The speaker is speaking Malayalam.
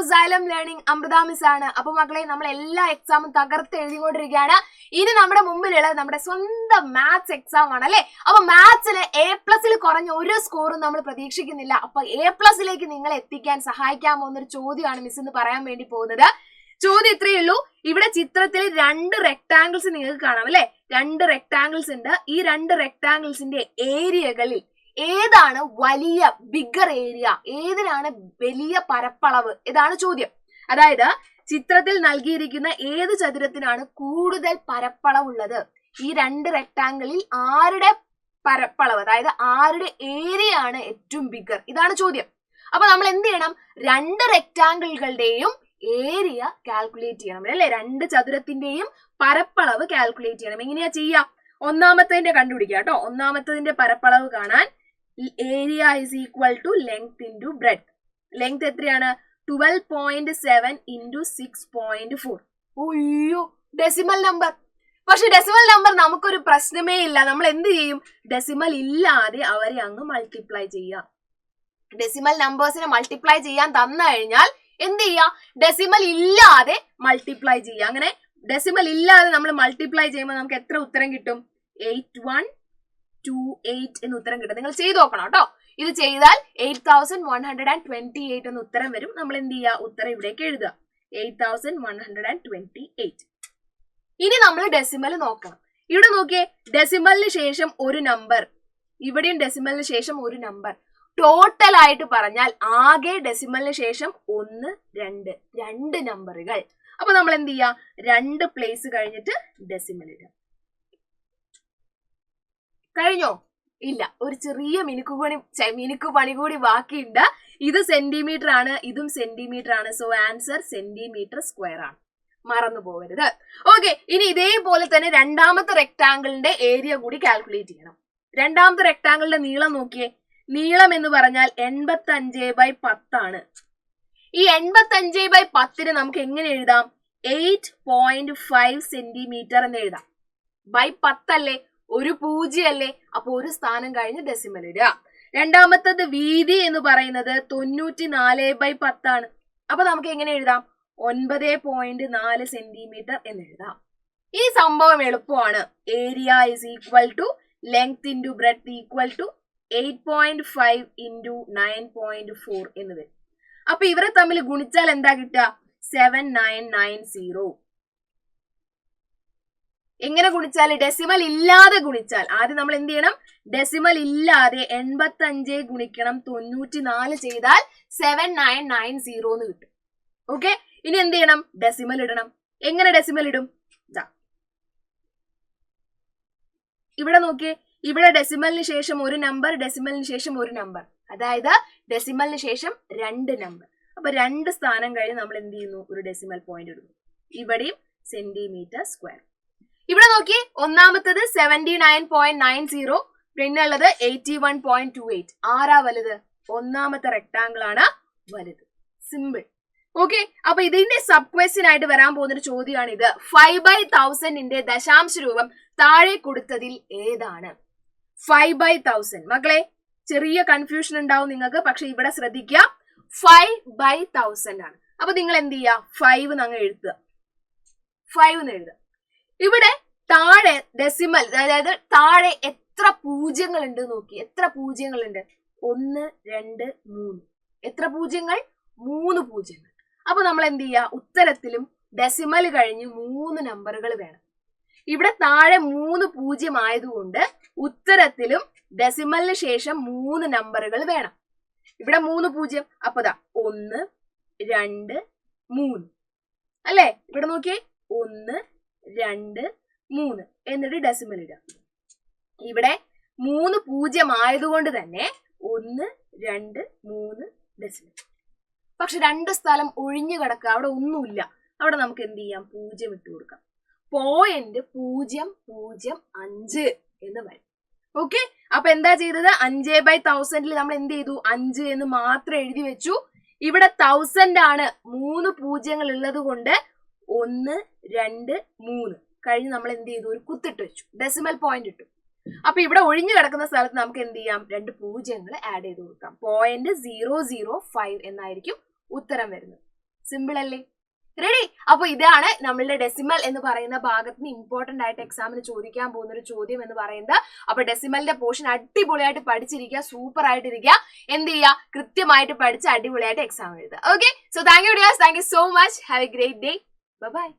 Xylem Learning, Amrita Miss ആണ്. അപ്പോൾ മക്കളെ നമ്മൾ എല്ലാ എക്സാമും തകർത്ത് എഴുതിക്കൊണ്ടിരിക്കുകയാണ്. ഇനി നമ്മുടെ മുമ്പിലുള്ള നമ്മുടെ സ്വന്തം മാത്സ് എക്സാം ആണ് അല്ലേ? അപ്പോൾ മാത്സിലെ A+ൽ കുറഞ്ഞ ഒരു സ്കോറും നമ്മൾ പ്രതീക്ഷിക്കുന്നില്ല. അപ്പോൾ A+ലേക്ക് നിങ്ങളെ എത്തിക്കാൻ സഹായിക്കാമോ എന്നൊരു ചോദ്യമാണ് മിസ് ഇന്ന് പറയാൻ വേണ്ടി പോകുന്നത്. ചോദ്യം ഇത്രയേ ഉള്ളൂ. ഇവിടെ ചിത്രത്തിൽ 2 റെക്ടാംഗിൾസ് നിങ്ങൾക്ക് കാണാം അല്ലേ? 2 റെക്ടാംഗിൾസ് ഉണ്ട്. ഈ 2 റെക്ടാംഗിൾസിന്റെ ഏരിയകളിൽ ഏതാണ് വലിയ ബിഗർ ഏരിയ, ഏതിനാണ് വലിയ പരപ്പളവ്? ഇതാണ് ചോദ്യം. അതായത് ചിത്രത്തിൽ നൽകിയിരിക്കുന്ന ഏത് ചതുരത്തിനാണ് കൂടുതൽ പരപ്പളവുള്ളത്? ഈ 2 റെക്ടാംഗിളിൽ ആരുടെ പരപ്പളവ്, അതായത് ആരുടെ ഏരിയ ആണ് ഏറ്റവും ബിഗർ? ഇതാണ് ചോദ്യം. അപ്പൊ നമ്മൾ എന്ത് ചെയ്യണം? 2 റെക്ടാംഗിളുകളുടെയും ഏരിയ കാൽക്കുലേറ്റ് ചെയ്യണം അല്ലെ? 2 ചതുരത്തിന്റെയും പരപ്പളവ് കാൽക്കുലേറ്റ് ചെയ്യണം. എങ്ങനെയാ ചെയ്യാ? ഒന്നാമത്തതിന്റെ കണ്ടുപിടിക്കുക കേട്ടോ. ഒന്നാമത്തതിന്റെ പരപ്പളവ് കാണാൻ area is equal to length into breadth. Length എത്രയാണ്? 12.7 ഇൻറ്റു 6.4. അയ്യോ, ഡെസിമൽ നമ്പർ. പക്ഷെ ഡെസിമൽ നമ്പർ നമുക്കൊരു പ്രശ്നമേ ഇല്ല. നമ്മൾ എന്ത് ചെയ്യും? ഡെസിമൽ ഇല്ലാതെ അവരെ അങ്ങ് മൾട്ടിപ്ലൈ ചെയ്യാം. ഡെസിമൽ നമ്പേഴ്സിനെ മൾട്ടിപ്ലൈ ചെയ്യാൻ തന്നു കഴിഞ്ഞാൽ എന്ത് ചെയ്യാ? ഡെസിമൽ ഇല്ലാതെ മൾട്ടിപ്ലൈ ചെയ്യുക. അങ്ങനെ ഡെസിമൽ ഇല്ലാതെ നമ്മൾ മൾട്ടിപ്ലൈ ചെയ്യുമ്പോൾ നമുക്ക് എത്ര ഉത്തരം കിട്ടും? 8128 എന്ന് ഉത്തരം കിട്ടും. നിങ്ങൾ ചെയ്ത് നോക്കണം കേട്ടോ. ഇത് ചെയ്താൽ 8128 എന്ന് ഉത്തരം വരും. നമ്മൾ എന്ത് ചെയ്യുക? ഉത്തരം ഇവിടേക്ക് എഴുതുക, 8128. ഇനി നമ്മൾ ഡെസിമൽ നോക്കണം. ഇവിടെ നോക്കിയേ, ഡെസിമലിന് ശേഷം ഒരു നമ്പർ, ഇവിടെയും ഡെസിമലിന് ശേഷം ഒരു നമ്പർ. ടോട്ടൽ ആയിട്ട് പറഞ്ഞാൽ ആകെ ഡെസിമലിന് ശേഷം 1, 2 നമ്പറുകൾ. അപ്പൊ നമ്മൾ എന്ത് ചെയ്യാ? 2 പ്ലേസ് കഴിഞ്ഞിട്ട് ഡെസിമൽ ഇടുക. കഴിഞ്ഞോ? ഇല്ല, ഒരു ചെറിയ മിനുക്ക് പണി കൂടി ബാക്കിയുണ്ട്. ഇത് സെന്റിമീറ്റർ ആണ്, ഇതും സെന്റിമീറ്റർ ആണ്. സോ ആൻസർ സെന്റിമീറ്റർ സ്ക്വയർ ആണ്, മറന്നു പോകരുത്. ഓക്കെ, ഇനി ഇതേപോലെ തന്നെ രണ്ടാമത്തെ റെക്ടാംഗിളിന്റെ ഏരിയ കൂടി കാൽക്കുലേറ്റ് ചെയ്യണം. രണ്ടാമത്തെ റെക്ടാംഗിളിന്റെ നീളം നോക്കിയേ. നീളം എന്ന് പറഞ്ഞാൽ 85/10 ആണ്. ഈ 85/10 നമുക്ക് എങ്ങനെ എഴുതാം? 8.5 സെന്റിമീറ്റർ എന്ന് എഴുതാം. ബൈ 10 അല്ലേ? ഒരു 0 അല്ലേ? അപ്പൊ ഒരു സ്ഥാനം കഴിഞ്ഞ് ഡെസിമൽ ഇടുക. രണ്ടാമത്തത് വീതി എന്ന് പറയുന്നത് 94/10 ആണ്. അപ്പൊ നമുക്ക് എങ്ങനെ എഴുതാം? 9.4 സെന്റിമീറ്റർ എന്ന് എഴുതാം. ഈ സംഭവം എളുപ്പമാണ്. Area is equal to length into breadth equal to 8.5 into 9.4 എന്ന് വരും. അപ്പൊ ഇവരെ തമ്മിൽ ഗുണിച്ചാൽ എന്താ കിട്ടുക? 7990. എങ്ങനെ ഗുണിച്ചാൽ? ഡെസിമൽ ഇല്ലാതെ ഗുണിച്ചാൽ. ആദ്യം നമ്മൾ എന്ത് ചെയ്യണം? ഡെസിമൽ ഇല്ലാതെ 85 ഗുണിക്കണം 94 ചെയ്താൽ 7990 എന്ന് കിട്ടും. ഓക്കെ, ഇനി എന്ത് ചെയ്യണം? ഡെസിമൽ ഇടണം. എങ്ങനെ ഡെസിമൽ ഇടും? ഇവിടെ നോക്കിയേ, ഇവിടെ ഡെസിമലിന് ശേഷം ഒരു നമ്പർ, ഡെസിമലിന് ശേഷം ഒരു നമ്പർ, അതായത് ഡെസിമലിന് ശേഷം 2 നമ്പർ. അപ്പൊ 2 സ്ഥാനം കഴിഞ്ഞ് നമ്മൾ എന്ത് ചെയ്യുന്നു? ഒരു ഡെസിമൽ പോയിന്റ് ഇടുന്നു. ഇവിടെയും സെന്റിമീറ്റർ സ്ക്വയർ. ഇവിടെ നോക്കി, ഒന്നാമത്തത് 79.90, പിന്നെ ഉള്ളത് 81.28. ആരാ വലുത്? ഒന്നാമത്തെ റെക്ടാംഗിൾ ആണ് വലുത്. സിമ്പിൾ. ഓക്കെ, അപ്പൊ ഇതിന്റെ സബ് ക്വസ്റ്റ്യൻ ആയിട്ട് വരാൻ പോകുന്നൊരു ചോദ്യമാണ് ഇത്. 5/1000 ദശാംശ രൂപം താഴെ കൊടുത്തതിൽ ഏതാണ്? 5/1000. മക്കളെ, ചെറിയ കൺഫ്യൂഷൻ ഉണ്ടാവും നിങ്ങൾക്ക്, പക്ഷെ ഇവിടെ ശ്രദ്ധിക്കുക. 5/1000 ആണ്. അപ്പൊ നിങ്ങൾ എന്ത് ചെയ്യുക? 5 അങ്ങ് എഴുതുക. 5 എന്ന് എഴുതുക. ഇവിടെ താഴെ ഡെസിമൽ, അതായത് താഴെ എത്ര പൂജ്യങ്ങൾ ഉണ്ട് നോക്കി. എത്ര പൂജ്യങ്ങളുണ്ട്? 1, 2, 3. എത്ര പൂജ്യങ്ങൾ? 3 പൂജ്യങ്ങൾ. അപ്പൊ നമ്മൾ എന്ത് ചെയ്യുക? ഉത്തരത്തിലും ഡെസിമൽ കഴിഞ്ഞ് 3 നമ്പറുകൾ വേണം. ഇവിടെ താഴെ 3 പൂജ്യം ആയതുകൊണ്ട് ഉത്തരത്തിലും ഡെസിമലിന് ശേഷം 3 നമ്പറുകൾ വേണം. ഇവിടെ 3 പൂജ്യം. അപ്പൊ 1, 2, 3 അല്ലേ? ഇവിടെ നോക്കിയേ, 1, 2, 3 എന്നിട്ട് ഡെസിമൽ ഇടുക. ഇവിടെ 3 പൂജ്യം ആയതുകൊണ്ട് തന്നെ 1, 2, 3 ഡെസിമൽ. പക്ഷെ 2 സ്ഥലം ഒഴിഞ്ഞു കിടക്കുക, അവിടെ ഒന്നുമില്ല. അവിടെ നമുക്ക് എന്ത് ചെയ്യാം? 0 ഇട്ട് കൊടുക്കാം. 0.005 എന്ന് വരും. ഓക്കെ, അപ്പൊ എന്താ ചെയ്തത്? 5/1000 നമ്മൾ എന്ത് ചെയ്തു? 5 എന്ന് മാത്രം എഴുതി വെച്ചു. ഇവിടെ 1000 ആണ്, 3 പൂജ്യങ്ങൾ ഉള്ളത് കൊണ്ട് 1, 2, 3 കഴിഞ്ഞ് നമ്മൾ എന്ത് ചെയ്തു? ഒരു കുത്തിട്ട് വെച്ചു, ഡെസിമൽ പോയിന്റ് ഇട്ടു. അപ്പൊ ഇവിടെ ഒഴിഞ്ഞു കിടക്കുന്ന സ്ഥലത്ത് നമുക്ക് എന്ത് ചെയ്യാം? 2 പൂജ്യങ്ങൾ ആഡ് ചെയ്ത് കൊടുക്കാം. 0.005 എന്നായിരിക്കും ഉത്തരം വരുന്നത്. സിമ്പിൾ അല്ലേ? റെഡി? അപ്പൊ ഇതാണ് നമ്മളുടെ ഡെസിമൽ എന്ന് പറയുന്ന ഭാഗത്ത് നിന്ന് ഇമ്പോർട്ടന്റ് ആയിട്ട് എക്സാമിന് ചോദിക്കാൻ പോകുന്ന ഒരു ചോദ്യം എന്ന് പറയുന്നത്. അപ്പൊ ഡെസിമലിന്റെ പോർഷൻ അടിപൊളിയായിട്ട് പഠിച്ചിരിക്കുക, സൂപ്പർ ആയിട്ടിരിക്കുക. എന്ത് ചെയ്യുക? കൃത്യമായിട്ട് പഠിച്ച് അടിപൊളിയായിട്ട് എക്സാം എഴുതുക. Okay, so thank you dears, thank you so much. Have a great day. Bye by.